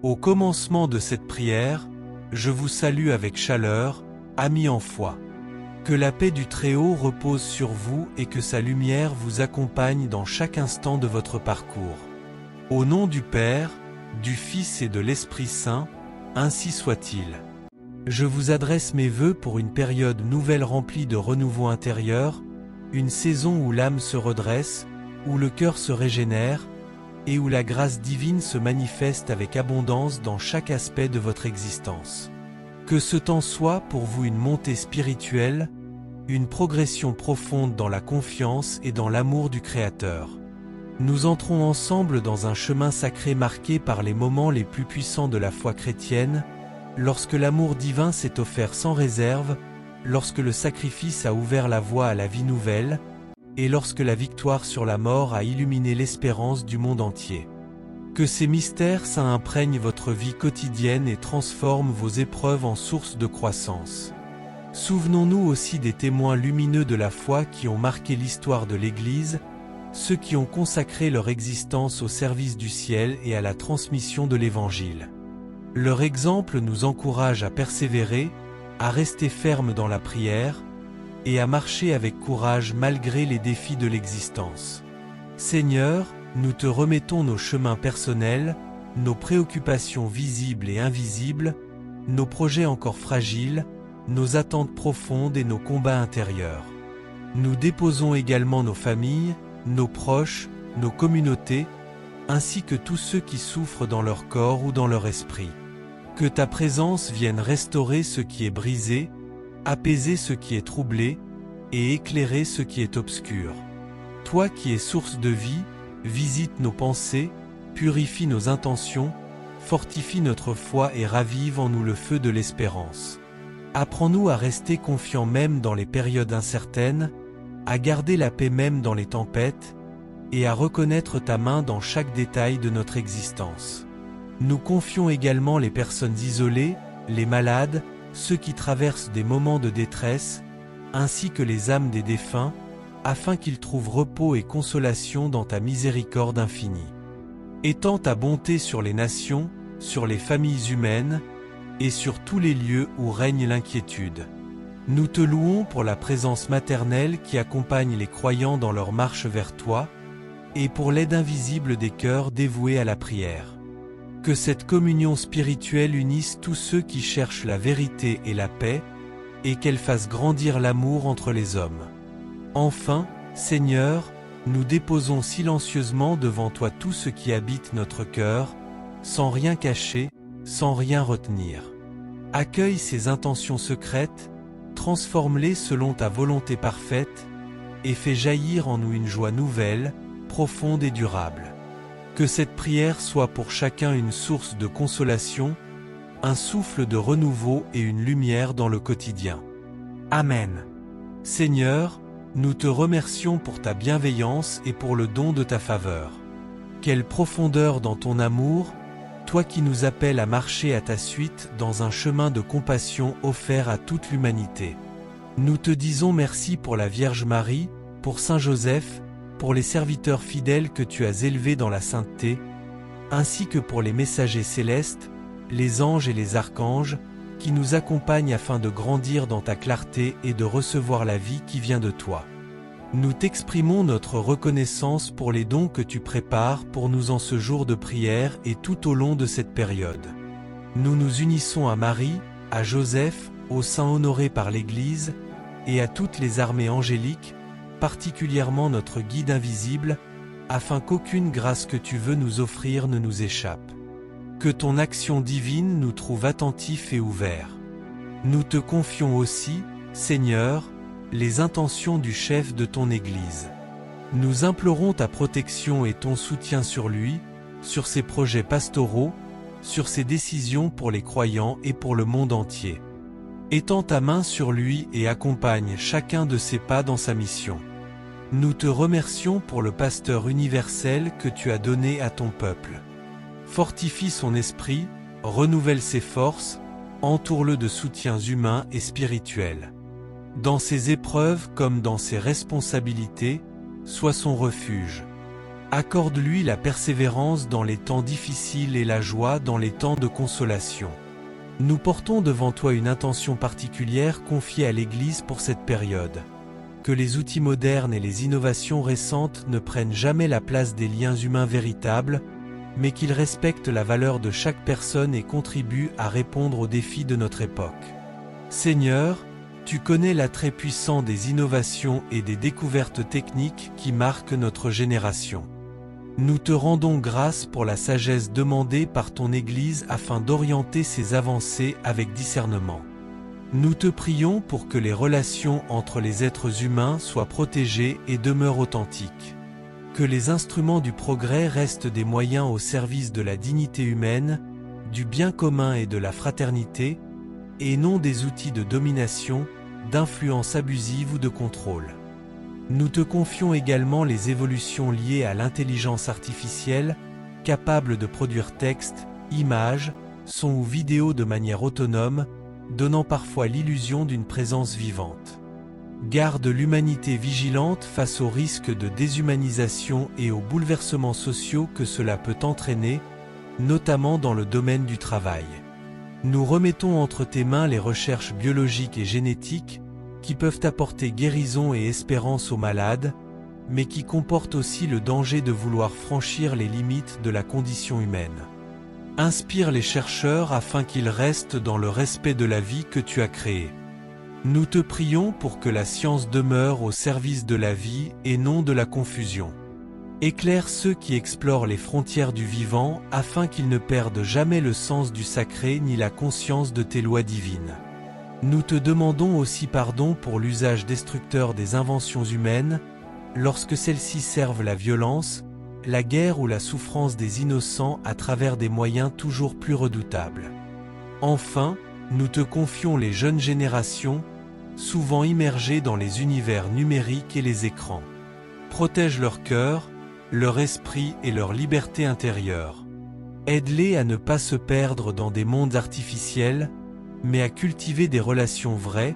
Au commencement de cette prière, je vous salue avec chaleur, amis en foi. Que la paix du Très-Haut repose sur vous et que sa lumière vous accompagne dans chaque instant de votre parcours. Au nom du Père, du Fils et de l'Esprit Saint, ainsi soit-il. Je vous adresse mes vœux pour une période nouvelle remplie de renouveau intérieur, une saison où l'âme se redresse, où le cœur se régénère, et où la grâce divine se manifeste avec abondance dans chaque aspect de votre existence. Que ce temps soit pour vous une montée spirituelle, une progression profonde dans la confiance et dans l'amour du Créateur. Nous entrons ensemble dans un chemin sacré marqué par les moments les plus puissants de la foi chrétienne, lorsque l'amour divin s'est offert sans réserve, lorsque le sacrifice a ouvert la voie à la vie nouvelle, et lorsque la victoire sur la mort a illuminé l'espérance du monde entier. Que ces mystères saints imprègnent votre vie quotidienne et transforment vos épreuves en source de croissance. Souvenons-nous aussi des témoins lumineux de la foi qui ont marqué l'histoire de l'Église, ceux qui ont consacré leur existence au service du ciel et à la transmission de l'Évangile. Leur exemple nous encourage à persévérer, à rester fermes dans la prière, et à marcher avec courage malgré les défis de l'existence. Seigneur, nous te remettons nos chemins personnels, nos préoccupations visibles et invisibles, nos projets encore fragiles, nos attentes profondes et nos combats intérieurs. Nous déposons également nos familles, nos proches, nos communautés, ainsi que tous ceux qui souffrent dans leur corps ou dans leur esprit. Que ta présence vienne restaurer ce qui est brisé, apaiser ce qui est troublé, et éclairer ce qui est obscur. Toi qui es source de vie, visite nos pensées, purifie nos intentions, fortifie notre foi et ravive en nous le feu de l'espérance. Apprends-nous à rester confiants même dans les périodes incertaines, à garder la paix même dans les tempêtes, et à reconnaître ta main dans chaque détail de notre existence. Nous confions également les personnes isolées, les malades, ceux qui traversent des moments de détresse, ainsi que les âmes des défunts, afin qu'ils trouvent repos et consolation dans ta miséricorde infinie. Étends ta bonté sur les nations, sur les familles humaines, et sur tous les lieux où règne l'inquiétude. Nous te louons pour la présence maternelle qui accompagne les croyants dans leur marche vers toi, et pour l'aide invisible des cœurs dévoués à la prière. Que cette communion spirituelle unisse tous ceux qui cherchent la vérité et la paix, et qu'elle fasse grandir l'amour entre les hommes. Enfin, Seigneur, nous déposons silencieusement devant toi tout ce qui habite notre cœur, sans rien cacher, sans rien retenir. Accueille ces intentions secrètes, transforme-les selon ta volonté parfaite, et fais jaillir en nous une joie nouvelle, profonde et durable. Que cette prière soit pour chacun une source de consolation, un souffle de renouveau et une lumière dans le quotidien. Amen. Seigneur, nous te remercions pour ta bienveillance et pour le don de ta faveur. Quelle profondeur dans ton amour, toi qui nous appelles à marcher à ta suite dans un chemin de compassion offert à toute l'humanité. Nous te disons merci pour la Vierge Marie, pour Saint Joseph, pour les serviteurs fidèles que tu as élevés dans la sainteté, ainsi que pour les messagers célestes, les anges et les archanges, qui nous accompagnent afin de grandir dans ta clarté et de recevoir la vie qui vient de toi. Nous t'exprimons notre reconnaissance pour les dons que tu prépares pour nous en ce jour de prière et tout au long de cette période. Nous nous unissons à Marie, à Joseph, aux saints honorés par l'Église, et à toutes les armées angéliques, particulièrement notre guide invisible, afin qu'aucune grâce que tu veux nous offrir ne nous échappe. Que ton action divine nous trouve attentifs et ouverts. Nous te confions aussi, Seigneur, les intentions du chef de ton Église. Nous implorons ta protection et ton soutien sur lui, sur ses projets pastoraux, sur ses décisions pour les croyants et pour le monde entier. Étends ta main sur lui et accompagne chacun de ses pas dans sa mission. Nous te remercions pour le pasteur universel que tu as donné à ton peuple. Fortifie son esprit, renouvelle ses forces, entoure-le de soutiens humains et spirituels. Dans ses épreuves comme dans ses responsabilités, sois son refuge. Accorde-lui la persévérance dans les temps difficiles et la joie dans les temps de consolation. Nous portons devant toi une intention particulière confiée à l'Église pour cette période. Que les outils modernes et les innovations récentes ne prennent jamais la place des liens humains véritables, mais qu'ils respectent la valeur de chaque personne et contribuent à répondre aux défis de notre époque. Seigneur, tu connais l'attrait puissant des innovations et des découvertes techniques qui marquent notre génération. Nous te rendons grâce pour la sagesse demandée par ton Église afin d'orienter ces avancées avec discernement. Nous te prions pour que les relations entre les êtres humains soient protégées et demeurent authentiques. Que les instruments du progrès restent des moyens au service de la dignité humaine, du bien commun et de la fraternité, et non des outils de domination, d'influence abusive ou de contrôle. Nous te confions également les évolutions liées à l'intelligence artificielle, capable de produire textes, images, sons ou vidéos de manière autonome, donnant parfois l'illusion d'une présence vivante. Garde l'humanité vigilante face aux risques de déshumanisation et aux bouleversements sociaux que cela peut entraîner, notamment dans le domaine du travail. Nous remettons entre tes mains les recherches biologiques et génétiques, qui peuvent apporter guérison et espérance aux malades, mais qui comportent aussi le danger de vouloir franchir les limites de la condition humaine. Inspire les chercheurs afin qu'ils restent dans le respect de la vie que tu as créée. Nous te prions pour que la science demeure au service de la vie et non de la confusion. Éclaire ceux qui explorent les frontières du vivant afin qu'ils ne perdent jamais le sens du sacré ni la conscience de tes lois divines. Nous te demandons aussi pardon pour l'usage destructeur des inventions humaines, lorsque celles-ci servent la violence, la guerre ou la souffrance des innocents à travers des moyens toujours plus redoutables. Enfin, nous te confions les jeunes générations, souvent immergées dans les univers numériques et les écrans. Protège leur cœur, leur esprit et leur liberté intérieure. Aide-les à ne pas se perdre dans des mondes artificiels, mais à cultiver des relations vraies,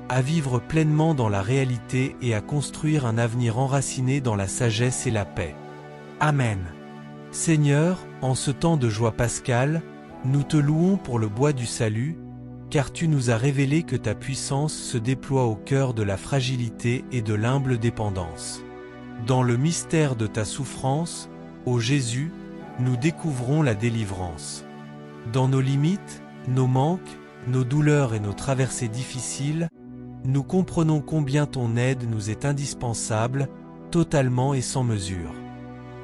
à vivre pleinement dans la réalité et à construire un avenir enraciné dans la sagesse et la paix. Amen. Seigneur, en ce temps de joie pascale, nous te louons pour le bois du salut, car tu nous as révélé que ta puissance se déploie au cœur de la fragilité et de l'humble dépendance. Dans le mystère de ta souffrance, ô Jésus, nous découvrons la délivrance. Dans nos limites, nos manques, nos douleurs et nos traversées difficiles, nous comprenons combien ton aide nous est indispensable, totalement et sans mesure.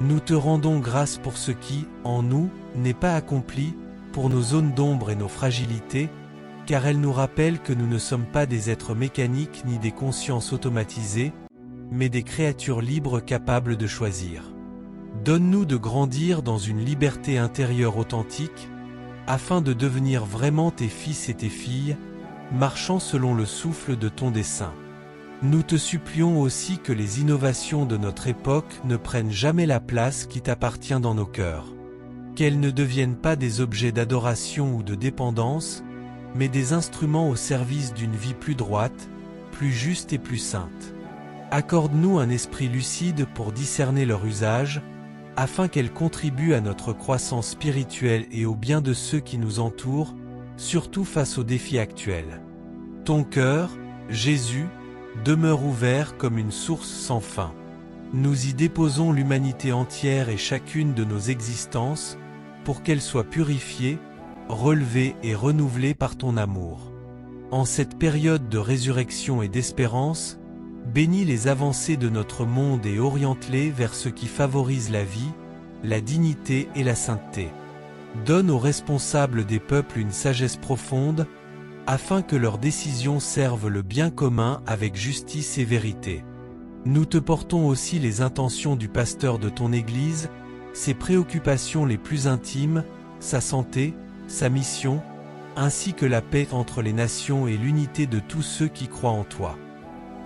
Nous te rendons grâce pour ce qui, en nous, n'est pas accompli, pour nos zones d'ombre et nos fragilités, car elles nous rappellent que nous ne sommes pas des êtres mécaniques ni des consciences automatisées, mais des créatures libres capables de choisir. Donne-nous de grandir dans une liberté intérieure authentique, afin de devenir vraiment tes fils et tes filles, marchant selon le souffle de ton dessein. Nous te supplions aussi que les innovations de notre époque ne prennent jamais la place qui t'appartient dans nos cœurs. Qu'elles ne deviennent pas des objets d'adoration ou de dépendance, mais des instruments au service d'une vie plus droite, plus juste et plus sainte. Accorde-nous un esprit lucide pour discerner leur usage, afin qu'elles contribuent à notre croissance spirituelle et au bien de ceux qui nous entourent, surtout face aux défis actuels. Ton cœur, Jésus, demeure ouvert comme une source sans fin. Nous y déposons l'humanité entière et chacune de nos existences, pour qu'elle soit purifiée, relevée et renouvelée par ton amour. En cette période de résurrection et d'espérance, bénis les avancées de notre monde et oriente-les vers ce qui favorise la vie, la dignité et la sainteté. Donne aux responsables des peuples une sagesse profonde, afin que leurs décisions servent le bien commun avec justice et vérité. Nous te portons aussi les intentions du pasteur de ton Église, ses préoccupations les plus intimes, sa santé, sa mission, ainsi que la paix entre les nations et l'unité de tous ceux qui croient en toi.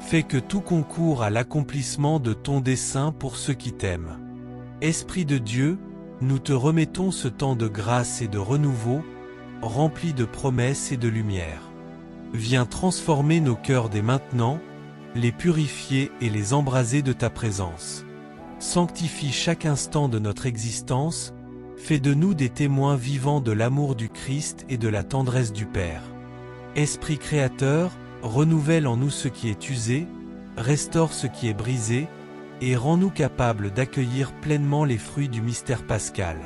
Fais que tout concourt à l'accomplissement de ton dessein pour ceux qui t'aiment. Esprit de Dieu, nous te remettons ce temps de grâce et de renouveau, rempli de promesses et de lumière. Viens transformer nos cœurs dès maintenant, les purifier et les embraser de ta présence. Sanctifie chaque instant de notre existence, fais de nous des témoins vivants de l'amour du Christ et de la tendresse du Père. Esprit créateur, renouvelle en nous ce qui est usé, restaure ce qui est brisé, et rends-nous capables d'accueillir pleinement les fruits du mystère pascal.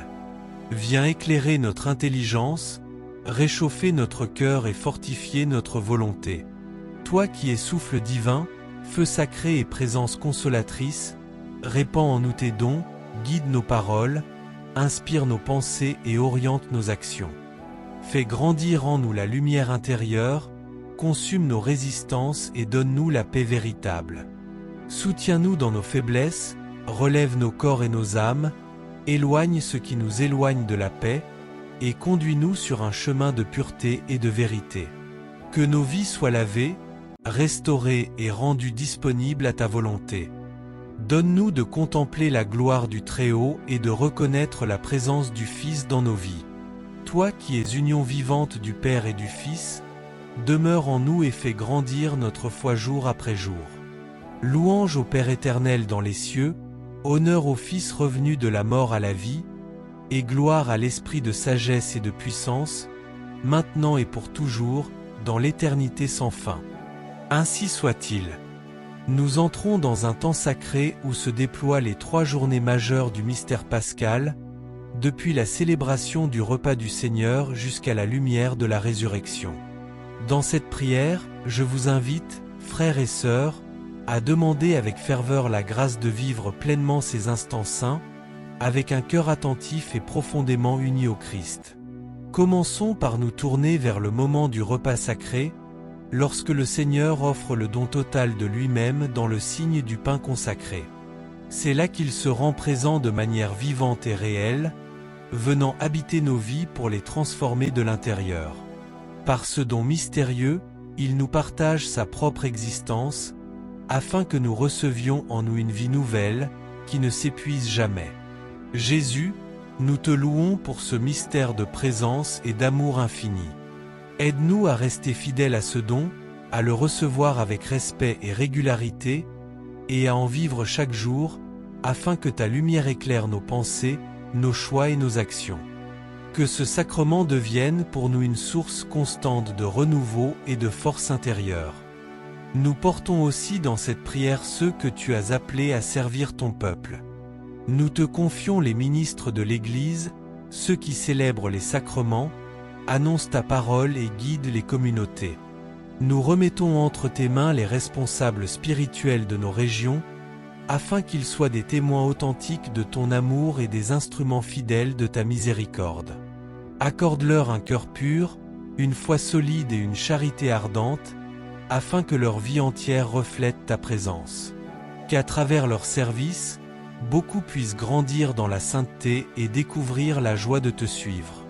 Viens éclairer notre intelligence, réchauffer notre cœur et fortifier notre volonté. Toi qui es souffle divin, feu sacré et présence consolatrice, répands en nous tes dons, guide nos paroles, inspire nos pensées et oriente nos actions. Fais grandir en nous la lumière intérieure, consume nos résistances et donne-nous la paix véritable. Soutiens-nous dans nos faiblesses, relève nos corps et nos âmes, éloigne ce qui nous éloigne de la paix, et conduis-nous sur un chemin de pureté et de vérité. Que nos vies soient lavées, restaurées et rendues disponibles à ta volonté. Donne-nous de contempler la gloire du Très-Haut et de reconnaître la présence du Fils dans nos vies. Toi qui es union vivante du Père et du Fils, demeure en nous et fais grandir notre foi jour après jour. Louange au Père éternel dans les cieux, honneur au Fils revenu de la mort à la vie, et gloire à l'Esprit de sagesse et de puissance, maintenant et pour toujours, dans l'éternité sans fin. Ainsi soit-il. Nous entrons dans un temps sacré où se déploient les 3 journées majeures du mystère pascal, depuis la célébration du repas du Seigneur jusqu'à la lumière de la résurrection. Dans cette prière, je vous invite, frères et sœurs, à demander avec ferveur la grâce de vivre pleinement ces instants saints, avec un cœur attentif et profondément uni au Christ. Commençons par nous tourner vers le moment du repas sacré, lorsque le Seigneur offre le don total de lui-même dans le signe du pain consacré. C'est là qu'il se rend présent de manière vivante et réelle, venant habiter nos vies pour les transformer de l'intérieur. Par ce don mystérieux, il nous partage sa propre existence, afin que nous recevions en nous une vie nouvelle, qui ne s'épuise jamais. Jésus, nous te louons pour ce mystère de présence et d'amour infini. Aide-nous à rester fidèles à ce don, à le recevoir avec respect et régularité, et à en vivre chaque jour, afin que ta lumière éclaire nos pensées, nos choix et nos actions. Que ce sacrement devienne pour nous une source constante de renouveau et de force intérieure. Nous portons aussi dans cette prière ceux que tu as appelés à servir ton peuple. Nous te confions les ministres de l'Église, ceux qui célèbrent les sacrements, annoncent ta parole et guident les communautés. Nous remettons entre tes mains les responsables spirituels de nos régions, afin qu'ils soient des témoins authentiques de ton amour et des instruments fidèles de ta miséricorde. Accorde-leur un cœur pur, une foi solide et une charité ardente, afin que leur vie entière reflète ta présence. Qu'à travers leur service, beaucoup puissent grandir dans la sainteté et découvrir la joie de te suivre.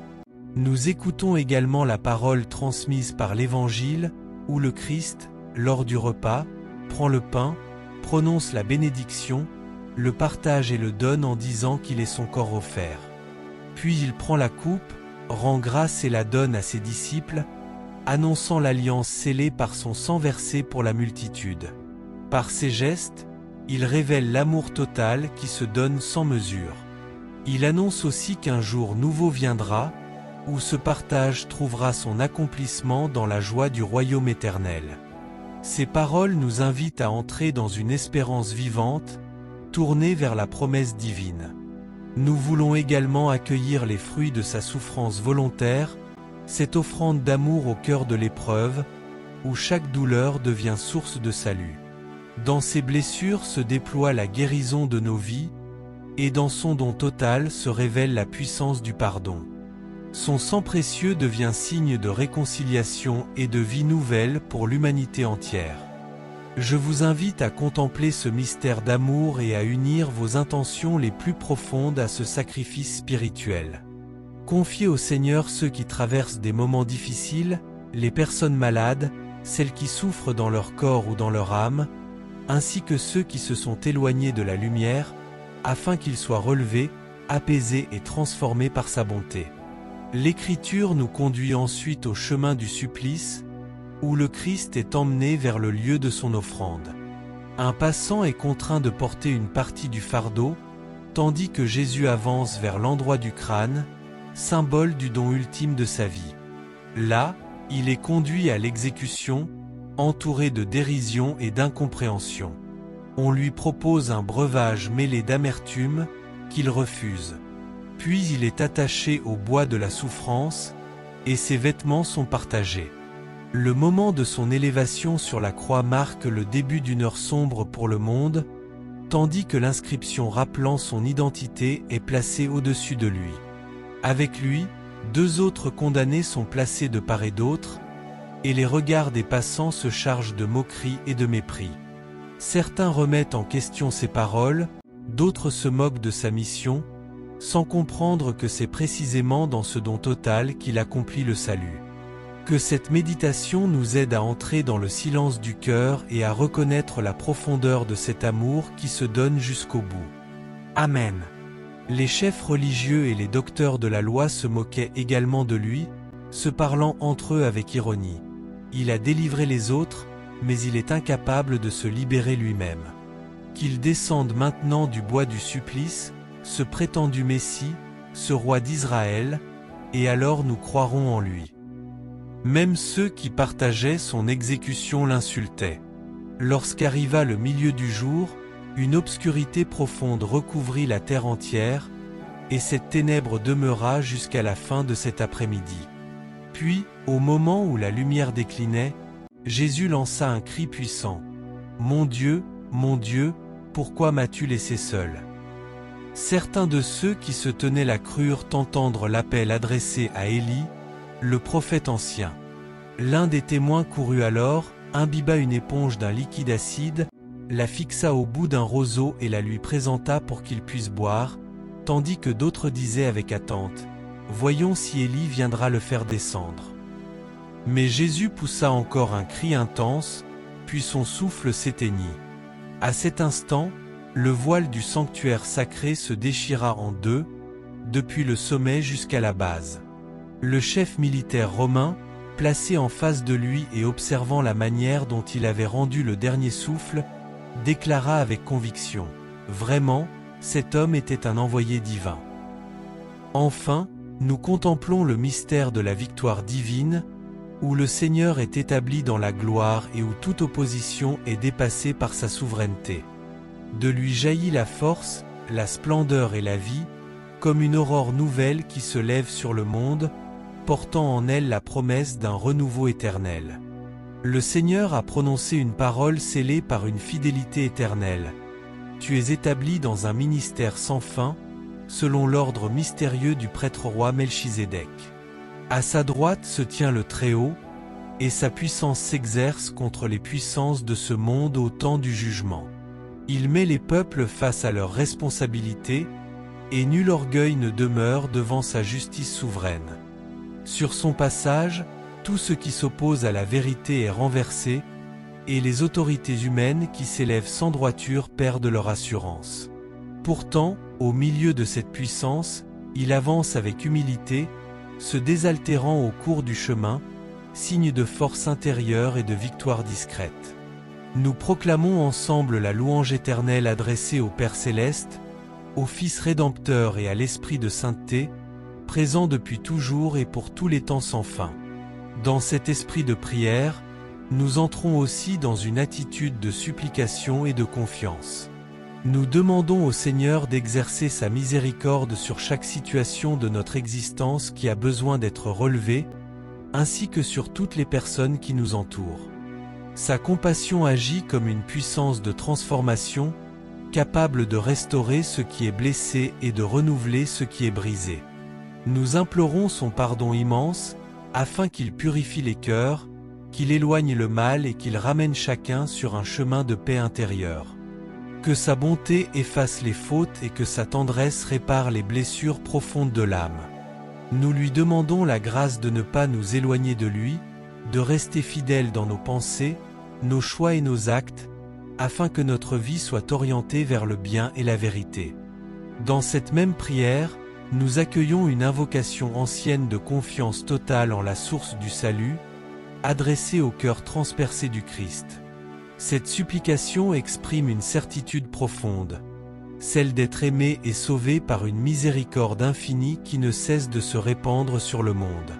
Nous écoutons également la parole transmise par l'Évangile, où le Christ, lors du repas, prend le pain, prononce la bénédiction, le partage et le donne en disant qu'il est son corps offert. Puis il prend la coupe, rend grâce et la donne à ses disciples, annonçant l'alliance scellée par son sang versé pour la multitude. Par ces gestes, il révèle l'amour total qui se donne sans mesure. Il annonce aussi qu'un jour nouveau viendra, où ce partage trouvera son accomplissement dans la joie du royaume éternel. Ces paroles nous invitent à entrer dans une espérance vivante, tournée vers la promesse divine. Nous voulons également accueillir les fruits de sa souffrance volontaire, cette offrande d'amour au cœur de l'épreuve, où chaque douleur devient source de salut. Dans ses blessures se déploie la guérison de nos vies, et dans son don total se révèle la puissance du pardon. Son sang précieux devient signe de réconciliation et de vie nouvelle pour l'humanité entière. Je vous invite à contempler ce mystère d'amour et à unir vos intentions les plus profondes à ce sacrifice spirituel. Confiez au Seigneur ceux qui traversent des moments difficiles, les personnes malades, celles qui souffrent dans leur corps ou dans leur âme, ainsi que ceux qui se sont éloignés de la lumière, afin qu'ils soient relevés, apaisés et transformés par sa bonté. L'Écriture nous conduit ensuite au chemin du supplice, où le Christ est emmené vers le lieu de son offrande. Un passant est contraint de porter une partie du fardeau, tandis que Jésus avance vers l'endroit du crâne, symbole du don ultime de sa vie. Là, il est conduit à l'exécution, entouré de dérision et d'incompréhension. On lui propose un breuvage mêlé d'amertume, qu'il refuse. Puis il est attaché au bois de la souffrance, et ses vêtements sont partagés. Le moment de son élévation sur la croix marque le début d'une heure sombre pour le monde, tandis que l'inscription rappelant son identité est placée au-dessus de lui. Avec lui, 2 autres condamnés sont placés de part et d'autre, et les regards des passants se chargent de moquerie et de mépris. Certains remettent en question ses paroles, d'autres se moquent de sa mission, sans comprendre que c'est précisément dans ce don total qu'il accomplit le salut. Que cette méditation nous aide à entrer dans le silence du cœur et à reconnaître la profondeur de cet amour qui se donne jusqu'au bout. Amen. Les chefs religieux et les docteurs de la loi se moquaient également de lui, se parlant entre eux avec ironie. Il a délivré les autres, mais il est incapable de se libérer lui-même. Qu'il descende maintenant du bois du supplice, ce prétendu Messie, ce roi d'Israël, et alors nous croirons en lui. Même ceux qui partageaient son exécution l'insultaient. Lorsqu'arriva le milieu du jour, une obscurité profonde recouvrit la terre entière, et cette ténèbre demeura jusqu'à la fin de cet après-midi. Puis, au moment où la lumière déclinait, Jésus lança un cri puissant. « Mon Dieu, pourquoi m'as-tu laissé seul ?» Certains de ceux qui se tenaient là crurent entendre l'appel adressé à Élie, le prophète ancien. L'un des témoins courut alors, imbiba une éponge d'un liquide acide, la fixa au bout d'un roseau et la lui présenta pour qu'il puisse boire, tandis que d'autres disaient avec attente, « Voyons si Élie viendra le faire descendre. » Mais Jésus poussa encore un cri intense, puis son souffle s'éteignit. À cet instant, le voile du sanctuaire sacré se déchira en 2, depuis le sommet jusqu'à la base. Le chef militaire romain, placé en face de lui et observant la manière dont il avait rendu le dernier souffle, déclara avec conviction, « Vraiment, cet homme était un envoyé divin. » Enfin, nous contemplons le mystère de la victoire divine, où le Seigneur est établi dans la gloire et où toute opposition est dépassée par sa souveraineté. De lui jaillit la force, la splendeur et la vie, comme une aurore nouvelle qui se lève sur le monde, portant en elle la promesse d'un renouveau éternel. Le Seigneur a prononcé une parole scellée par une fidélité éternelle. Tu es établi dans un ministère sans fin, selon l'ordre mystérieux du prêtre-roi Melchizedek. À sa droite se tient le Très-Haut, et sa puissance s'exerce contre les puissances de ce monde au temps du jugement. Il met les peuples face à leurs responsabilités, et nul orgueil ne demeure devant sa justice souveraine. Sur son passage, tout ce qui s'oppose à la vérité est renversé, et les autorités humaines qui s'élèvent sans droiture perdent leur assurance. Pourtant, au milieu de cette puissance, il avance avec humilité, se désaltérant au cours du chemin, signe de force intérieure et de victoire discrète. Nous proclamons ensemble la louange éternelle adressée au Père Céleste, au Fils Rédempteur et à l'Esprit de sainteté, présent depuis toujours et pour tous les temps sans fin. Dans cet esprit de prière, nous entrons aussi dans une attitude de supplication et de confiance. Nous demandons au Seigneur d'exercer sa miséricorde sur chaque situation de notre existence qui a besoin d'être relevée, ainsi que sur toutes les personnes qui nous entourent. Sa compassion agit comme une puissance de transformation, capable de restaurer ce qui est blessé et de renouveler ce qui est brisé. Nous implorons son pardon immense, afin qu'il purifie les cœurs, qu'il éloigne le mal et qu'il ramène chacun sur un chemin de paix intérieure. Que sa bonté efface les fautes et que sa tendresse répare les blessures profondes de l'âme. Nous lui demandons la grâce de ne pas nous éloigner de lui, de rester fidèles dans nos pensées, nos choix et nos actes, afin que notre vie soit orientée vers le bien et la vérité. Dans cette même prière, nous accueillons une invocation ancienne de confiance totale en la source du salut, adressée au cœur transpercé du Christ. Cette supplication exprime une certitude profonde, celle d'être aimé et sauvé par une miséricorde infinie qui ne cesse de se répandre sur le monde.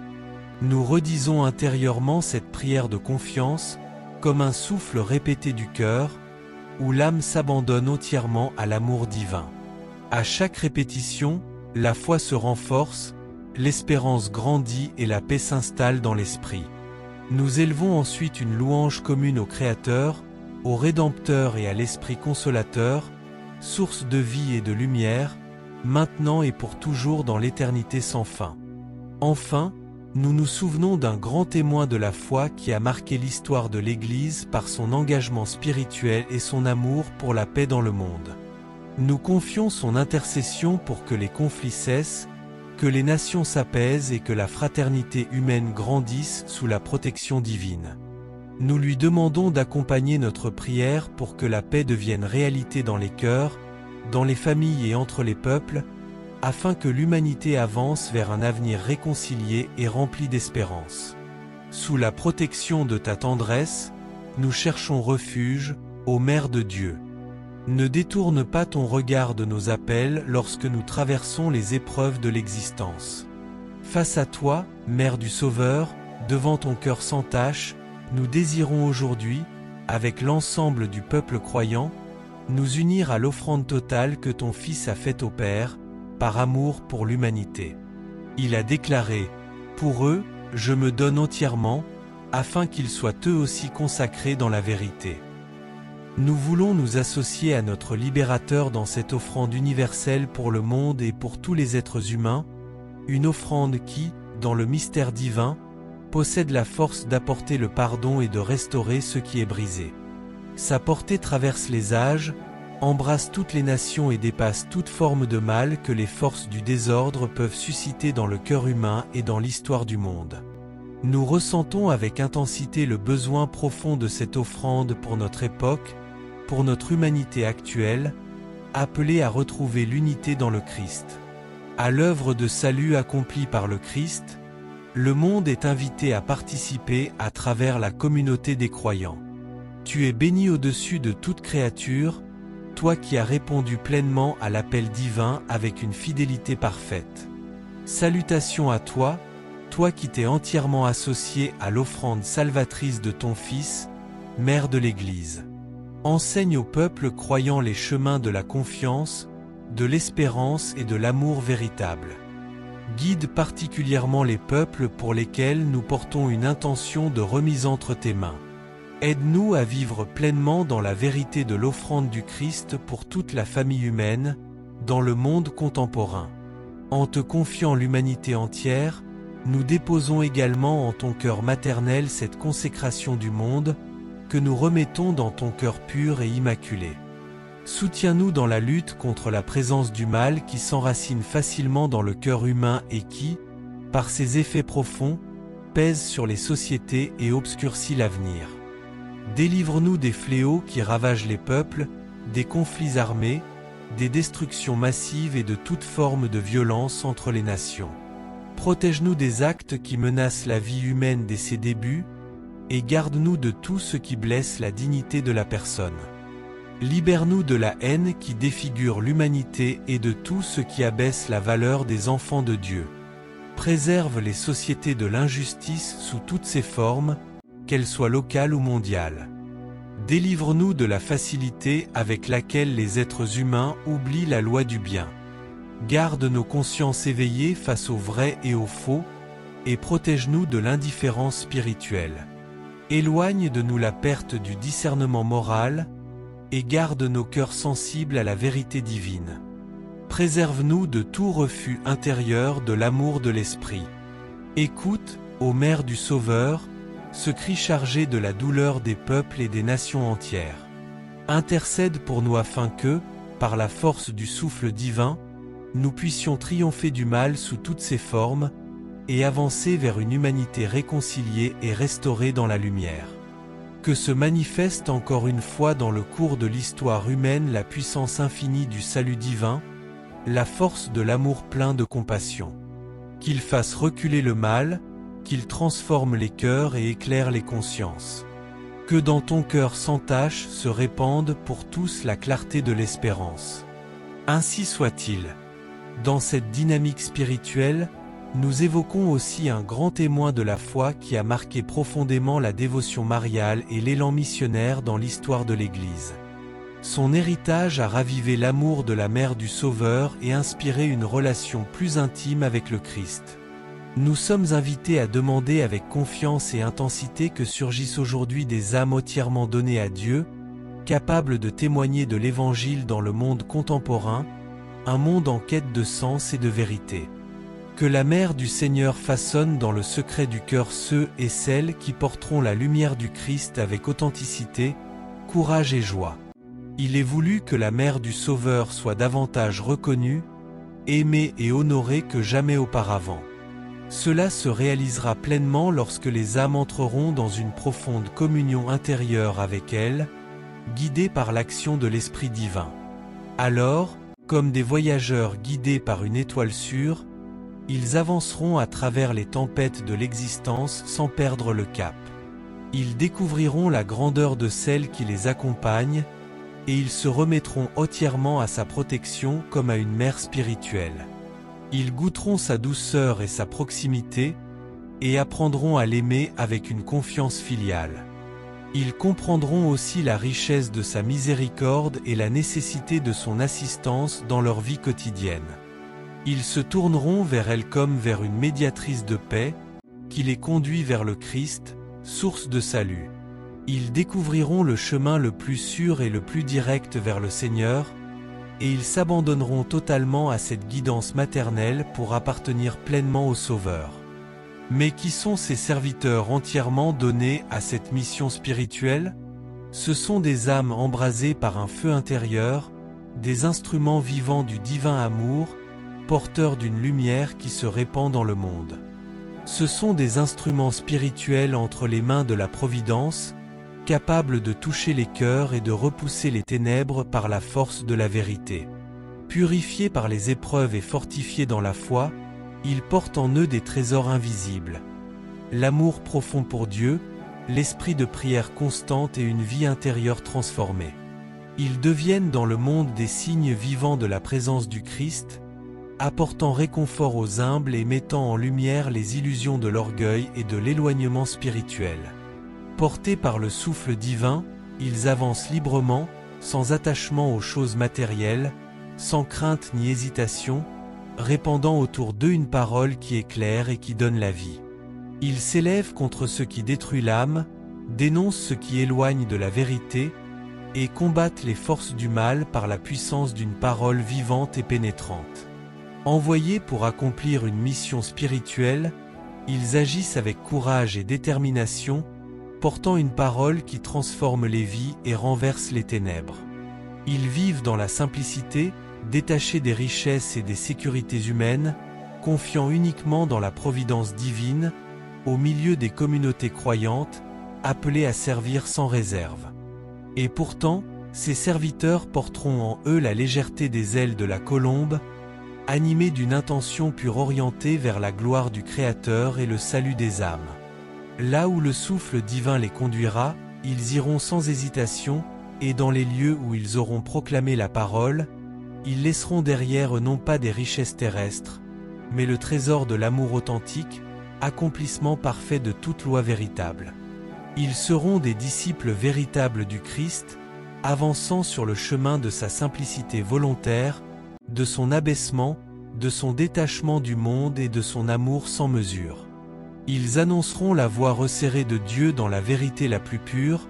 Nous redisons intérieurement cette prière de confiance, comme un souffle répété du cœur, où l'âme s'abandonne entièrement à l'amour divin. À chaque répétition, la foi se renforce, l'espérance grandit et la paix s'installe dans l'esprit. Nous élevons ensuite une louange commune au Créateur, au Rédempteur et à l'Esprit Consolateur, source de vie et de lumière, maintenant et pour toujours dans l'éternité sans fin. Enfin, nous nous souvenons d'un grand témoin de la foi qui a marqué l'histoire de l'Église par son engagement spirituel et son amour pour la paix dans le monde. Nous confions son intercession pour que les conflits cessent, que les nations s'apaisent et que la fraternité humaine grandisse sous la protection divine. Nous lui demandons d'accompagner notre prière pour que la paix devienne réalité dans les cœurs, dans les familles et entre les peuples, afin que l'humanité avance vers un avenir réconcilié et rempli d'espérance. Sous la protection de ta tendresse, nous cherchons refuge, ô Mère de Dieu. Ne détourne pas ton regard de nos appels lorsque nous traversons les épreuves de l'existence. Face à toi, Mère du Sauveur, devant ton cœur sans tache, nous désirons aujourd'hui, avec l'ensemble du peuple croyant, nous unir à l'offrande totale que ton Fils a faite au Père, par amour pour l'humanité. Il a déclaré « Pour eux, je me donne entièrement, afin qu'ils soient eux aussi consacrés dans la vérité. » Nous voulons nous associer à notre Libérateur dans cette offrande universelle pour le monde et pour tous les êtres humains, une offrande qui, dans le mystère divin, possède la force d'apporter le pardon et de restaurer ce qui est brisé. Sa portée traverse les âges, embrasse toutes les nations et dépasse toute forme de mal que les forces du désordre peuvent susciter dans le cœur humain et dans l'histoire du monde. Nous ressentons avec intensité le besoin profond de cette offrande pour notre époque, pour notre humanité actuelle, appelée à retrouver l'unité dans le Christ. À l'œuvre de salut accomplie par le Christ, le monde est invité à participer à travers la communauté des croyants. Tu es béni au-dessus de toute créature, toi qui as répondu pleinement à l'appel divin avec une fidélité parfaite. Salutations à toi, toi qui t'es entièrement associé à l'offrande salvatrice de ton Fils, Mère de l'Église. Enseigne au peuple croyant les chemins de la confiance, de l'espérance et de l'amour véritable. Guide particulièrement les peuples pour lesquels nous portons une intention de remise entre tes mains. Aide-nous à vivre pleinement dans la vérité de l'offrande du Christ pour toute la famille humaine, dans le monde contemporain. En te confiant l'humanité entière, nous déposons également en ton cœur maternel cette consécration du monde, que nous remettons dans ton cœur pur et immaculé. Soutiens-nous dans la lutte contre la présence du mal qui s'enracine facilement dans le cœur humain et qui, par ses effets profonds, pèse sur les sociétés et obscurcit l'avenir. Délivre-nous des fléaux qui ravagent les peuples, des conflits armés, des destructions massives et de toute forme de violence entre les nations. Protège-nous des actes qui menacent la vie humaine dès ses débuts, et garde-nous de tout ce qui blesse la dignité de la personne. Libère-nous de la haine qui défigure l'humanité et de tout ce qui abaisse la valeur des enfants de Dieu. Préserve les sociétés de l'injustice sous toutes ses formes, qu'elles soient locales ou mondiales. Délivre-nous de la facilité avec laquelle les êtres humains oublient la loi du bien. Garde nos consciences éveillées face au vrai et au faux, et protège-nous de l'indifférence spirituelle. Éloigne de nous la perte du discernement moral, et garde nos cœurs sensibles à la vérité divine. Préserve-nous de tout refus intérieur de l'amour de l'Esprit. Écoute, ô Mère du Sauveur, ce cri chargé de la douleur des peuples et des nations entières. Intercède pour nous afin que, par la force du souffle divin, nous puissions triompher du mal sous toutes ses formes, et avancer vers une humanité réconciliée et restaurée dans la lumière. Que se manifeste encore une fois dans le cours de l'histoire humaine la puissance infinie du salut divin, la force de l'amour plein de compassion. Qu'il fasse reculer le mal, qu'il transforme les cœurs et éclaire les consciences. Que dans ton cœur sans tache se répande pour tous la clarté de l'espérance. Ainsi soit-il. Dans cette dynamique spirituelle, nous évoquons aussi un grand témoin de la foi qui a marqué profondément la dévotion mariale et l'élan missionnaire dans l'histoire de l'Église. Son héritage a ravivé l'amour de la mère du Sauveur et inspiré une relation plus intime avec le Christ. Nous sommes invités à demander avec confiance et intensité que surgissent aujourd'hui des âmes entièrement données à Dieu, capables de témoigner de l'Évangile dans le monde contemporain, un monde en quête de sens et de vérité. Que la mère du Seigneur façonne dans le secret du cœur ceux et celles qui porteront la lumière du Christ avec authenticité, courage et joie. Il est voulu que la mère du Sauveur soit davantage reconnue, aimée et honorée que jamais auparavant. Cela se réalisera pleinement lorsque les âmes entreront dans une profonde communion intérieure avec elle, guidées par l'action de l'Esprit divin. Alors, comme des voyageurs guidés par une étoile sûre, ils avanceront à travers les tempêtes de l'existence sans perdre le cap. Ils découvriront la grandeur de celle qui les accompagne, et ils se remettront entièrement à sa protection comme à une mère spirituelle. Ils goûteront sa douceur et sa proximité, et apprendront à l'aimer avec une confiance filiale. Ils comprendront aussi la richesse de sa miséricorde et la nécessité de son assistance dans leur vie quotidienne. Ils se tourneront vers elle comme vers une médiatrice de paix, qui les conduit vers le Christ, source de salut. Ils découvriront le chemin le plus sûr et le plus direct vers le Seigneur, et ils s'abandonneront totalement à cette guidance maternelle pour appartenir pleinement au Sauveur. Mais qui sont ces serviteurs entièrement donnés à cette mission spirituelle? Ce sont des âmes embrasées par un feu intérieur, des instruments vivants du divin amour, porteurs d'une lumière qui se répand dans le monde. Ce sont des instruments spirituels entre les mains de la Providence, capables de toucher les cœurs et de repousser les ténèbres par la force de la vérité. Purifiés par les épreuves et fortifiés dans la foi, ils portent en eux des trésors invisibles. L'amour profond pour Dieu, l'esprit de prière constante et une vie intérieure transformée. Ils deviennent dans le monde des signes vivants de la présence du Christ, apportant réconfort aux humbles et mettant en lumière les illusions de l'orgueil et de l'éloignement spirituel. Portés par le souffle divin, ils avancent librement, sans attachement aux choses matérielles, sans crainte ni hésitation, répandant autour d'eux une parole qui éclaire et qui donne la vie. Ils s'élèvent contre ce qui détruit l'âme, dénoncent ce qui éloigne de la vérité, et combattent les forces du mal par la puissance d'une parole vivante et pénétrante. Envoyés pour accomplir une mission spirituelle, ils agissent avec courage et détermination, portant une parole qui transforme les vies et renverse les ténèbres. Ils vivent dans la simplicité, détachés des richesses et des sécurités humaines, confiant uniquement dans la providence divine, au milieu des communautés croyantes, appelées à servir sans réserve. Et pourtant, ces serviteurs porteront en eux la légèreté des ailes de la colombe, animés d'une intention pure orientée vers la gloire du Créateur et le salut des âmes. Là où le souffle divin les conduira, ils iront sans hésitation, et dans les lieux où ils auront proclamé la parole, ils laisseront derrière eux non pas des richesses terrestres, mais le trésor de l'amour authentique, accomplissement parfait de toute loi véritable. Ils seront des disciples véritables du Christ, avançant sur le chemin de sa simplicité volontaire, de son abaissement, de son détachement du monde et de son amour sans mesure. Ils annonceront la voie resserrée de Dieu dans la vérité la plus pure,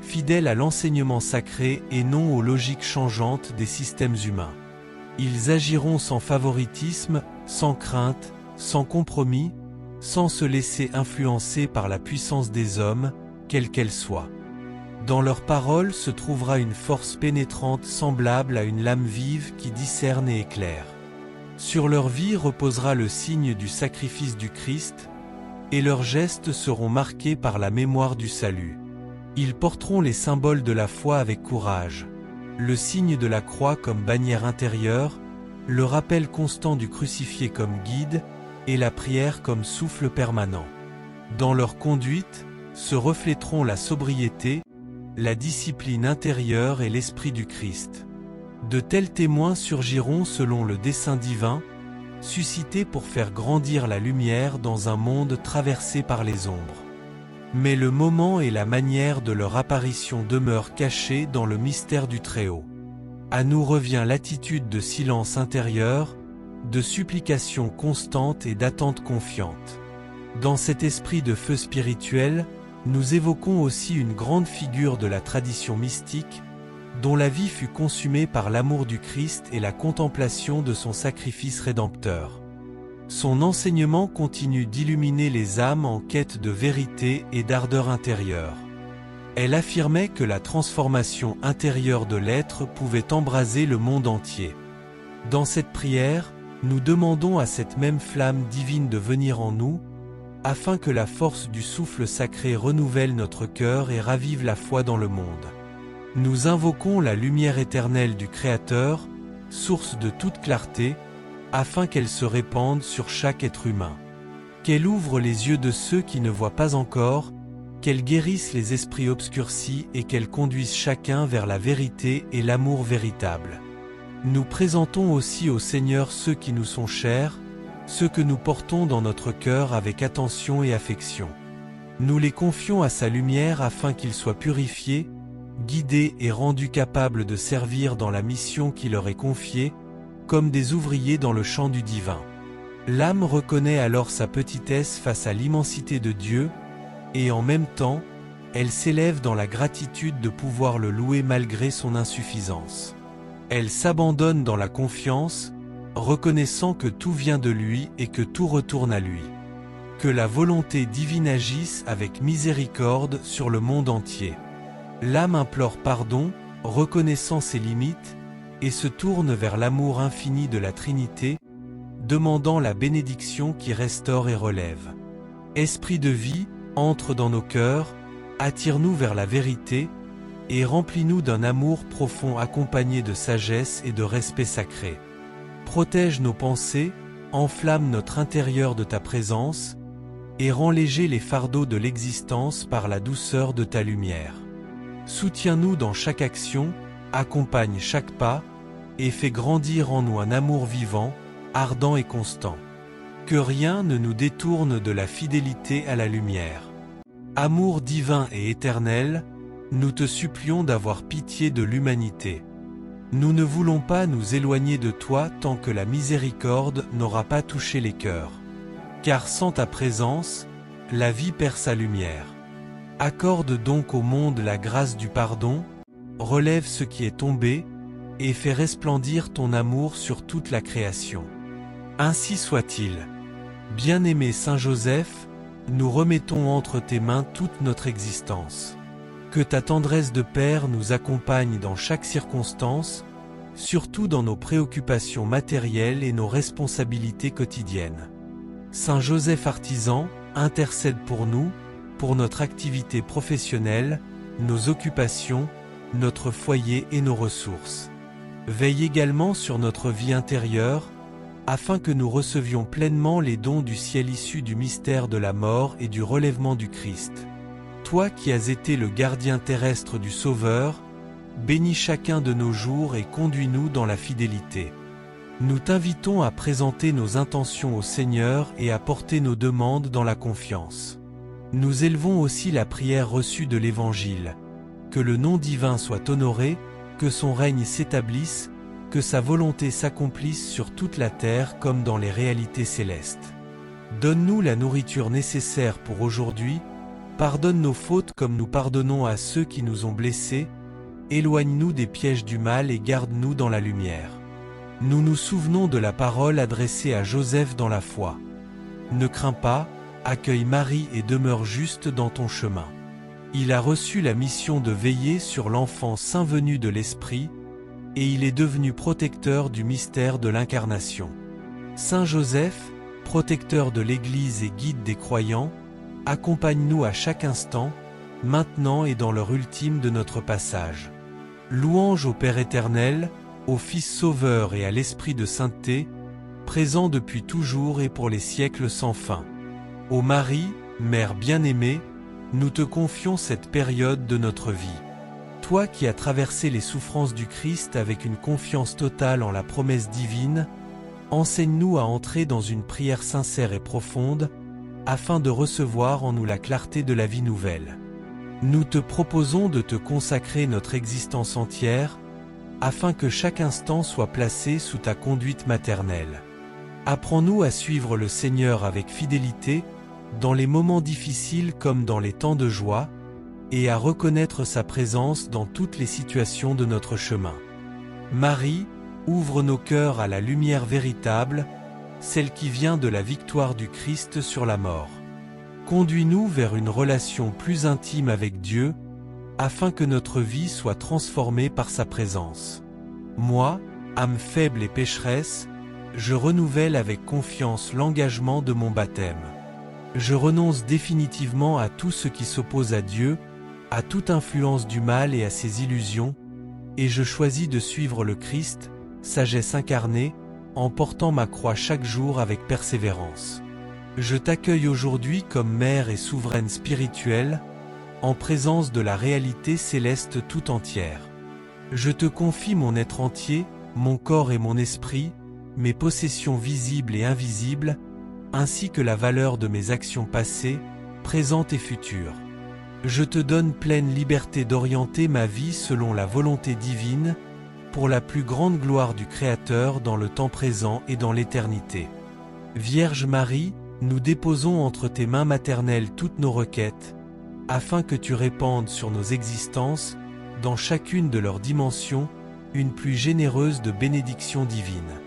fidèles à l'enseignement sacré et non aux logiques changeantes des systèmes humains. Ils agiront sans favoritisme, sans crainte, sans compromis, sans se laisser influencer par la puissance des hommes, quelle qu'elle soit. Dans leurs paroles se trouvera une force pénétrante semblable à une lame vive qui discerne et éclaire. Sur leur vie reposera le signe du sacrifice du Christ, et leurs gestes seront marqués par la mémoire du salut. Ils porteront les symboles de la foi avec courage, le signe de la croix comme bannière intérieure, le rappel constant du crucifié comme guide, et la prière comme souffle permanent. Dans leur conduite, se reflèteront la sobriété, la discipline intérieure et l'esprit du Christ. De tels témoins surgiront selon le dessein divin, suscités pour faire grandir la lumière dans un monde traversé par les ombres. Mais le moment et la manière de leur apparition demeurent cachés dans le mystère du Très-Haut. À nous revient l'attitude de silence intérieur, de supplication constante et d'attente confiante. Dans cet esprit de feu spirituel, nous évoquons aussi une grande figure de la tradition mystique, dont la vie fut consumée par l'amour du Christ et la contemplation de son sacrifice rédempteur. Son enseignement continue d'illuminer les âmes en quête de vérité et d'ardeur intérieure. Elle affirmait que la transformation intérieure de l'être pouvait embraser le monde entier. Dans cette prière, nous demandons à cette même flamme divine de venir en nous, afin que la force du souffle sacré renouvelle notre cœur et ravive la foi dans le monde. Nous invoquons la lumière éternelle du Créateur, source de toute clarté, afin qu'elle se répande sur chaque être humain. Qu'elle ouvre les yeux de ceux qui ne voient pas encore, qu'elle guérisse les esprits obscurcis et qu'elle conduise chacun vers la vérité et l'amour véritable. Nous présentons aussi au Seigneur ceux qui nous sont chers, ceux que nous portons dans notre cœur avec attention et affection. Nous les confions à sa lumière afin qu'ils soient purifiés, guidés et rendus capables de servir dans la mission qui leur est confiée, comme des ouvriers dans le champ du divin. L'âme reconnaît alors sa petitesse face à l'immensité de Dieu, et en même temps, elle s'élève dans la gratitude de pouvoir le louer malgré son insuffisance. Elle s'abandonne dans la confiance, reconnaissant que tout vient de lui et que tout retourne à lui. Que la volonté divine agisse avec miséricorde sur le monde entier. L'âme implore pardon, reconnaissant ses limites, et se tourne vers l'amour infini de la Trinité, demandant la bénédiction qui restaure et relève. Esprit de vie, entre dans nos cœurs, attire-nous vers la vérité, et remplis-nous d'un amour profond accompagné de sagesse et de respect sacré. Protège nos pensées, enflamme notre intérieur de ta présence, et rends légers les fardeaux de l'existence par la douceur de ta lumière. Soutiens-nous dans chaque action, accompagne chaque pas, et fais grandir en nous un amour vivant, ardent et constant. Que rien ne nous détourne de la fidélité à la lumière. Amour divin et éternel, nous te supplions d'avoir pitié de l'humanité. Nous ne voulons pas nous éloigner de toi tant que la miséricorde n'aura pas touché les cœurs. Car sans ta présence, la vie perd sa lumière. Accorde donc au monde la grâce du pardon, relève ce qui est tombé, et fais resplendir ton amour sur toute la création. Ainsi soit-il. Bien-aimé Saint Joseph, nous remettons entre tes mains toute notre existence. Que ta tendresse de Père nous accompagne dans chaque circonstance, surtout dans nos préoccupations matérielles et nos responsabilités quotidiennes. Saint Joseph artisan, intercède pour nous, pour notre activité professionnelle, nos occupations, notre foyer et nos ressources. Veille également sur notre vie intérieure, afin que nous recevions pleinement les dons du ciel issus du mystère de la mort et du relèvement du Christ. Toi qui as été le gardien terrestre du Sauveur, bénis chacun de nos jours et conduis-nous dans la fidélité. Nous t'invitons à présenter nos intentions au Seigneur et à porter nos demandes dans la confiance. Nous élevons aussi la prière reçue de l'Évangile. Que le nom divin soit honoré, que son règne s'établisse, que sa volonté s'accomplisse sur toute la terre comme dans les réalités célestes. Donne-nous la nourriture nécessaire pour aujourd'hui, pardonne nos fautes comme nous pardonnons à ceux qui nous ont blessés, éloigne-nous des pièges du mal et garde-nous dans la lumière. Nous nous souvenons de la parole adressée à Joseph dans la foi. Ne crains pas, accueille Marie et demeure juste dans ton chemin. Il a reçu la mission de veiller sur l'enfant saint venu de l'Esprit, et il est devenu protecteur du mystère de l'incarnation. Saint Joseph, protecteur de l'Église et guide des croyants, accompagne-nous à chaque instant, maintenant et dans l'heure ultime de notre passage. Louange au Père éternel, au Fils sauveur et à l'Esprit de sainteté, présent depuis toujours et pour les siècles sans fin. Ô Marie, Mère bien-aimée, nous te confions cette période de notre vie. Toi qui as traversé les souffrances du Christ avec une confiance totale en la promesse divine, enseigne-nous à entrer dans une prière sincère et profonde, afin de recevoir en nous la clarté de la vie nouvelle. Nous te proposons de te consacrer notre existence entière, afin que chaque instant soit placé sous ta conduite maternelle. Apprends-nous à suivre le Seigneur avec fidélité, dans les moments difficiles comme dans les temps de joie, et à reconnaître sa présence dans toutes les situations de notre chemin. Marie, ouvre nos cœurs à la lumière véritable, celle qui vient de la victoire du Christ sur la mort. Conduis-nous vers une relation plus intime avec Dieu, afin que notre vie soit transformée par sa présence. Moi, âme faible et pécheresse, je renouvelle avec confiance l'engagement de mon baptême. Je renonce définitivement à tout ce qui s'oppose à Dieu, à toute influence du mal et à ses illusions, et je choisis de suivre le Christ, sagesse incarnée, en portant ma croix chaque jour avec persévérance. Je t'accueille aujourd'hui comme mère et souveraine spirituelle, en présence de la réalité céleste tout entière. Je te confie mon être entier, mon corps et mon esprit, mes possessions visibles et invisibles, ainsi que la valeur de mes actions passées, présentes et futures. Je te donne pleine liberté d'orienter ma vie selon la volonté divine, pour la plus grande gloire du Créateur dans le temps présent et dans l'éternité. Vierge Marie, nous déposons entre tes mains maternelles toutes nos requêtes, afin que tu répandes sur nos existences, dans chacune de leurs dimensions, une plus généreuse de bénédictions divines.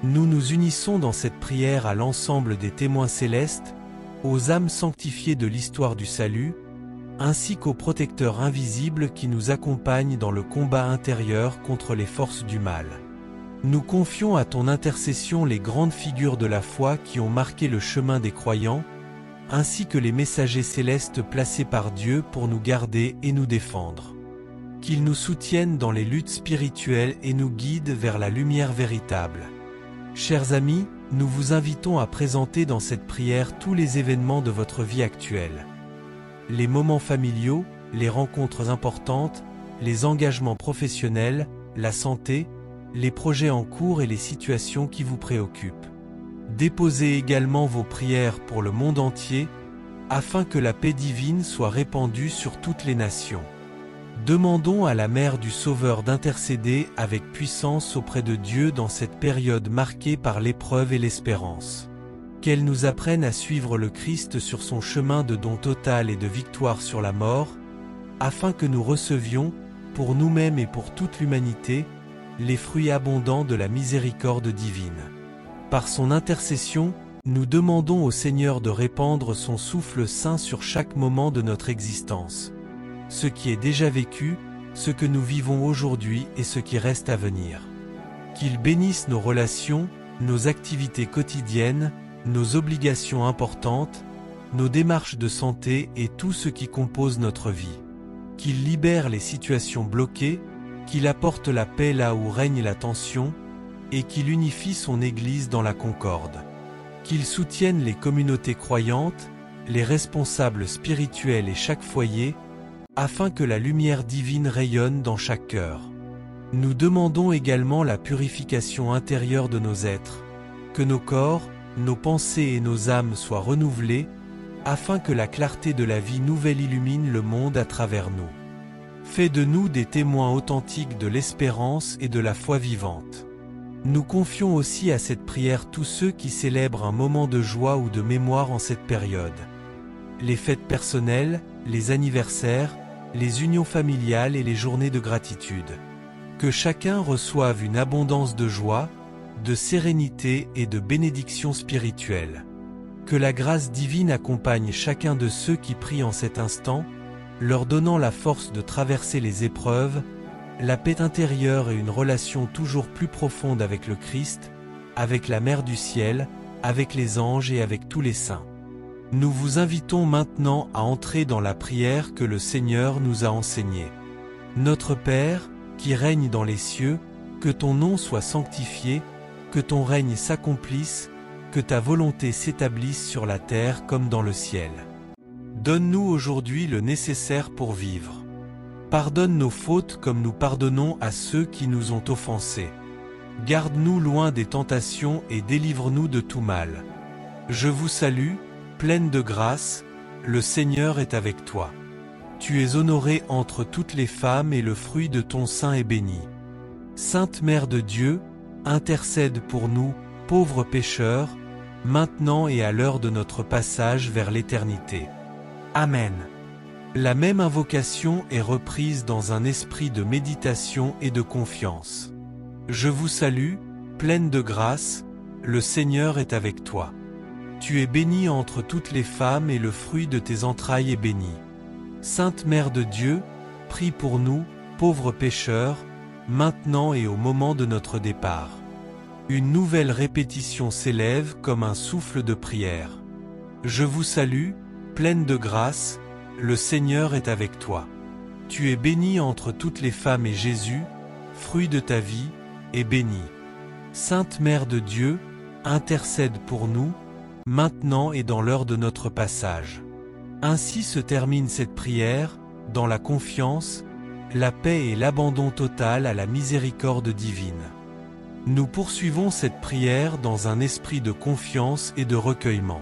Nous nous unissons dans cette prière à l'ensemble des témoins célestes, aux âmes sanctifiées de l'histoire du salut, ainsi qu'aux protecteurs invisibles qui nous accompagnent dans le combat intérieur contre les forces du mal. Nous confions à ton intercession les grandes figures de la foi qui ont marqué le chemin des croyants, ainsi que les messagers célestes placés par Dieu pour nous garder et nous défendre. Qu'ils nous soutiennent dans les luttes spirituelles et nous guident vers la lumière véritable. Chers amis, nous vous invitons à présenter dans cette prière tous les événements de votre vie actuelle. Les moments familiaux, les rencontres importantes, les engagements professionnels, la santé, les projets en cours et les situations qui vous préoccupent. Déposez également vos prières pour le monde entier, afin que la paix divine soit répandue sur toutes les nations. Demandons à la Mère du Sauveur d'intercéder avec puissance auprès de Dieu dans cette période marquée par l'épreuve et l'espérance. Qu'elle nous apprenne à suivre le Christ sur son chemin de don total et de victoire sur la mort, afin que nous recevions, pour nous-mêmes et pour toute l'humanité, les fruits abondants de la miséricorde divine. Par son intercession, nous demandons au Seigneur de répandre son souffle saint sur chaque moment de notre existence. Ce qui est déjà vécu, ce que nous vivons aujourd'hui et ce qui reste à venir. Qu'il bénisse nos relations, nos activités quotidiennes, nos obligations importantes, nos démarches de santé et tout ce qui compose notre vie. Qu'il libère les situations bloquées, qu'il apporte la paix là où règne la tension, et qu'il unifie son Église dans la concorde. Qu'il soutienne les communautés croyantes, les responsables spirituels et chaque foyer, afin que la lumière divine rayonne dans chaque cœur. Nous demandons également la purification intérieure de nos êtres, que nos corps, nos pensées et nos âmes soient renouvelés, afin que la clarté de la vie nouvelle illumine le monde à travers nous. Fais de nous des témoins authentiques de l'espérance et de la foi vivante. Nous confions aussi à cette prière tous ceux qui célèbrent un moment de joie ou de mémoire en cette période. Les fêtes personnelles, les anniversaires, les unions familiales et les journées de gratitude. Que chacun reçoive une abondance de joie, de sérénité et de bénédictions spirituelles. Que la grâce divine accompagne chacun de ceux qui prient en cet instant, leur donnant la force de traverser les épreuves, la paix intérieure et une relation toujours plus profonde avec le Christ, avec la Mère du Ciel, avec les anges et avec tous les saints. Nous vous invitons maintenant à entrer dans la prière que le Seigneur nous a enseignée. Notre Père, qui règne dans les cieux, que ton nom soit sanctifié, que ton règne s'accomplisse, que ta volonté s'établisse sur la terre comme dans le ciel. Donne-nous aujourd'hui le nécessaire pour vivre. Pardonne nos fautes comme nous pardonnons à ceux qui nous ont offensés. Garde-nous loin des tentations et délivre-nous de tout mal. Je vous salue, pleine de grâce, le Seigneur est avec toi. Tu es honorée entre toutes les femmes et le fruit de ton sein est béni. Sainte Mère de Dieu, intercède pour nous, pauvres pécheurs, maintenant et à l'heure de notre passage vers l'éternité. Amen. La même invocation est reprise dans un esprit de méditation et de confiance. Je vous salue, pleine de grâce, le Seigneur est avec toi. Tu es bénie entre toutes les femmes et le fruit de tes entrailles est béni. Sainte Mère de Dieu, prie pour nous, pauvres pécheurs, maintenant et au moment de notre départ. Une nouvelle répétition s'élève comme un souffle de prière. Je vous salue, pleine de grâce, le Seigneur est avec toi. Tu es bénie entre toutes les femmes et Jésus, fruit de ta vie, est béni. Sainte Mère de Dieu, intercède pour nous, maintenant et dans l'heure de notre passage. Ainsi se termine cette prière, dans la confiance, la paix et l'abandon total à la miséricorde divine. Nous poursuivons cette prière dans un esprit de confiance et de recueillement.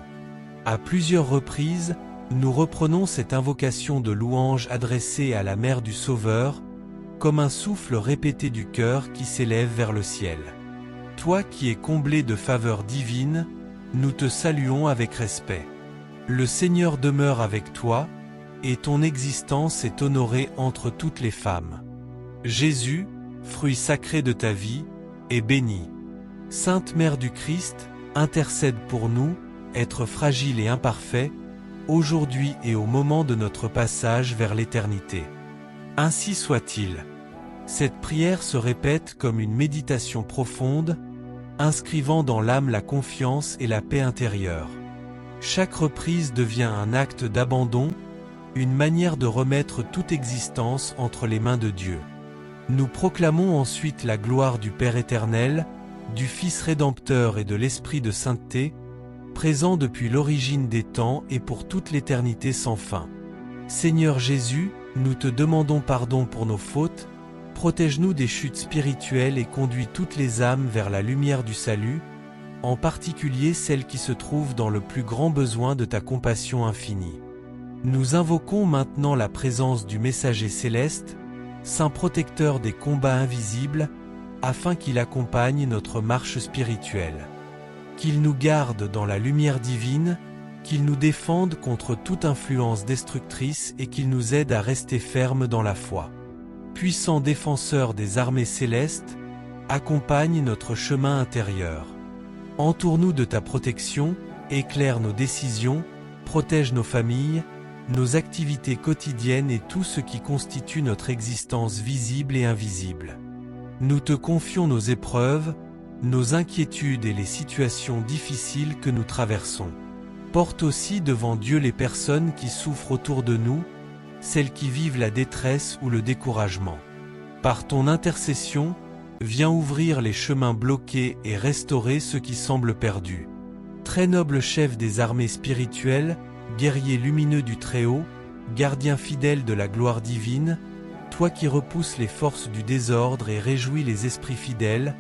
À plusieurs reprises, nous reprenons cette invocation de louange adressée à la Mère du Sauveur, comme un souffle répété du cœur qui s'élève vers le ciel. Toi qui es comblé de faveurs divines, nous te saluons avec respect. Le Seigneur demeure avec toi, et ton existence est honorée entre toutes les femmes. Jésus, fruit sacré de ta vie, est béni. Sainte Mère du Christ, intercède pour nous, êtres fragiles et imparfaits, aujourd'hui et au moment de notre passage vers l'éternité. Ainsi soit-il. Cette prière se répète comme une méditation profonde, inscrivant dans l'âme la confiance et la paix intérieure. Chaque reprise devient un acte d'abandon, une manière de remettre toute existence entre les mains de Dieu. Nous proclamons ensuite la gloire du Père éternel, du Fils rédempteur et de l'Esprit de sainteté, présent depuis l'origine des temps et pour toute l'éternité sans fin. Seigneur Jésus, nous te demandons pardon pour nos fautes, protège-nous des chutes spirituelles et conduis toutes les âmes vers la lumière du salut, en particulier celles qui se trouvent dans le plus grand besoin de ta compassion infinie. Nous invoquons maintenant la présence du messager céleste, saint protecteur des combats invisibles, afin qu'il accompagne notre marche spirituelle. Qu'il nous garde dans la lumière divine, qu'il nous défende contre toute influence destructrice et qu'il nous aide à rester fermes dans la foi. Puissant défenseur des armées célestes, accompagne notre chemin intérieur. Entoure-nous de ta protection, éclaire nos décisions, protège nos familles, nos activités quotidiennes et tout ce qui constitue notre existence visible et invisible. Nous te confions nos épreuves, nos inquiétudes et les situations difficiles que nous traversons. Porte aussi devant Dieu les personnes qui souffrent autour de nous, celles qui vivent la détresse ou le découragement. Par ton intercession, viens ouvrir les chemins bloqués et restaurer ceux qui semblent perdus. Très noble chef des armées spirituelles, guerrier lumineux du Très-Haut, gardien fidèle de la gloire divine, toi qui repousses les forces du désordre et réjouis les esprits fidèles,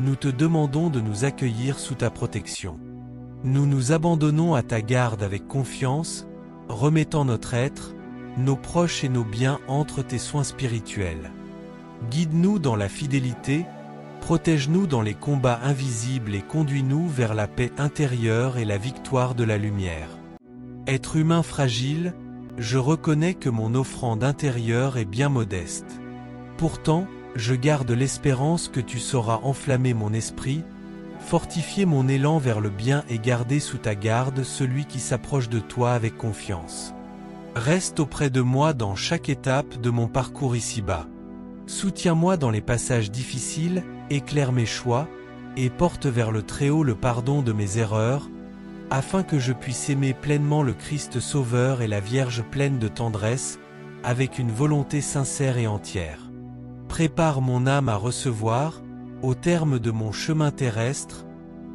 nous te demandons de nous accueillir sous ta protection. Nous nous abandonnons à ta garde avec confiance, remettant notre être, nos proches et nos biens entre tes soins spirituels. Guide-nous dans la fidélité, protège-nous dans les combats invisibles et conduis-nous vers la paix intérieure et la victoire de la lumière. Être humain fragile, je reconnais que mon offrande intérieure est bien modeste. Pourtant, je garde l'espérance que tu sauras enflammer mon esprit, fortifier mon élan vers le bien et garder sous ta garde celui qui s'approche de toi avec confiance. Reste auprès de moi dans chaque étape de mon parcours ici-bas. Soutiens-moi dans les passages difficiles, éclaire mes choix, et porte vers le Très-Haut le pardon de mes erreurs, afin que je puisse aimer pleinement le Christ Sauveur et la Vierge pleine de tendresse, avec une volonté sincère et entière. Prépare mon âme à recevoir, au terme de mon chemin terrestre,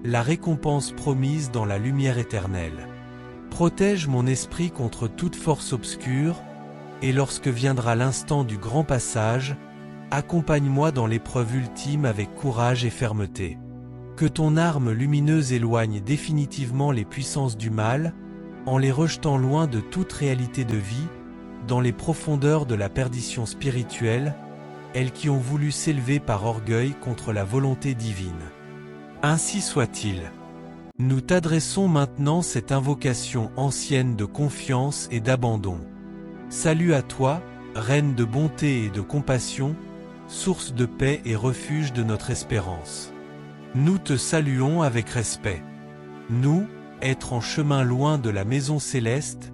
la récompense promise dans la lumière éternelle. Protège mon esprit contre toute force obscure, et lorsque viendra l'instant du grand passage, accompagne-moi dans l'épreuve ultime avec courage et fermeté. Que ton arme lumineuse éloigne définitivement les puissances du mal, en les rejetant loin de toute réalité de vie, dans les profondeurs de la perdition spirituelle, elles qui ont voulu s'élever par orgueil contre la volonté divine. Ainsi soit-il. Nous t'adressons maintenant cette invocation ancienne de confiance et d'abandon. Salut à toi, Reine de bonté et de compassion, source de paix et refuge de notre espérance. Nous te saluons avec respect. Nous, êtres en chemin loin de la maison céleste,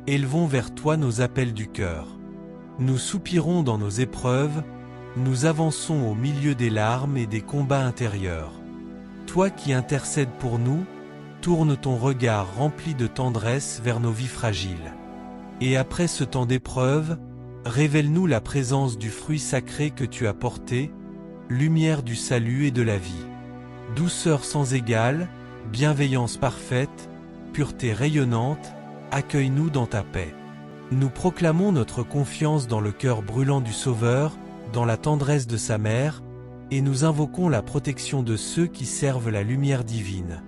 élevons vers toi nos appels du cœur. Nous soupirons dans nos épreuves, nous avançons au milieu des larmes et des combats intérieurs. Toi qui intercèdes pour nous, tourne ton regard rempli de tendresse vers nos vies fragiles. Et après ce temps d'épreuve, révèle-nous la présence du fruit sacré que tu as porté, lumière du salut et de la vie. Douceur sans égale, bienveillance parfaite, pureté rayonnante, accueille-nous dans ta paix. Nous proclamons notre confiance dans le cœur brûlant du Sauveur, dans la tendresse de sa mère, et nous invoquons la protection de ceux qui servent la lumière divine.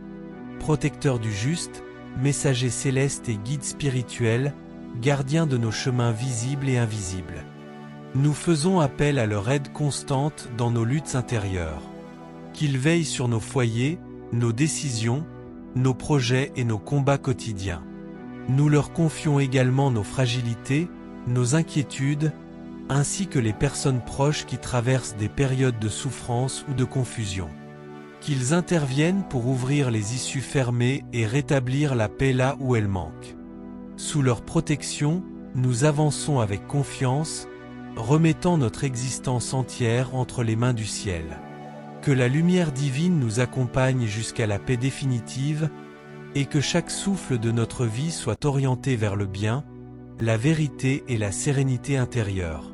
Protecteur du juste, messager céleste et guide spirituel, gardien de nos chemins visibles et invisibles. Nous faisons appel à leur aide constante dans nos luttes intérieures. Qu'ils veillent sur nos foyers, nos décisions, nos projets et nos combats quotidiens. Nous leur confions également nos fragilités, nos inquiétudes, ainsi que les personnes proches qui traversent des périodes de souffrance ou de confusion. Qu'ils interviennent pour ouvrir les issues fermées et rétablir la paix là où elle manque. Sous leur protection, nous avançons avec confiance, remettant notre existence entière entre les mains du ciel. Que la lumière divine nous accompagne jusqu'à la paix définitive, et que chaque souffle de notre vie soit orienté vers le bien, la vérité et la sérénité intérieure.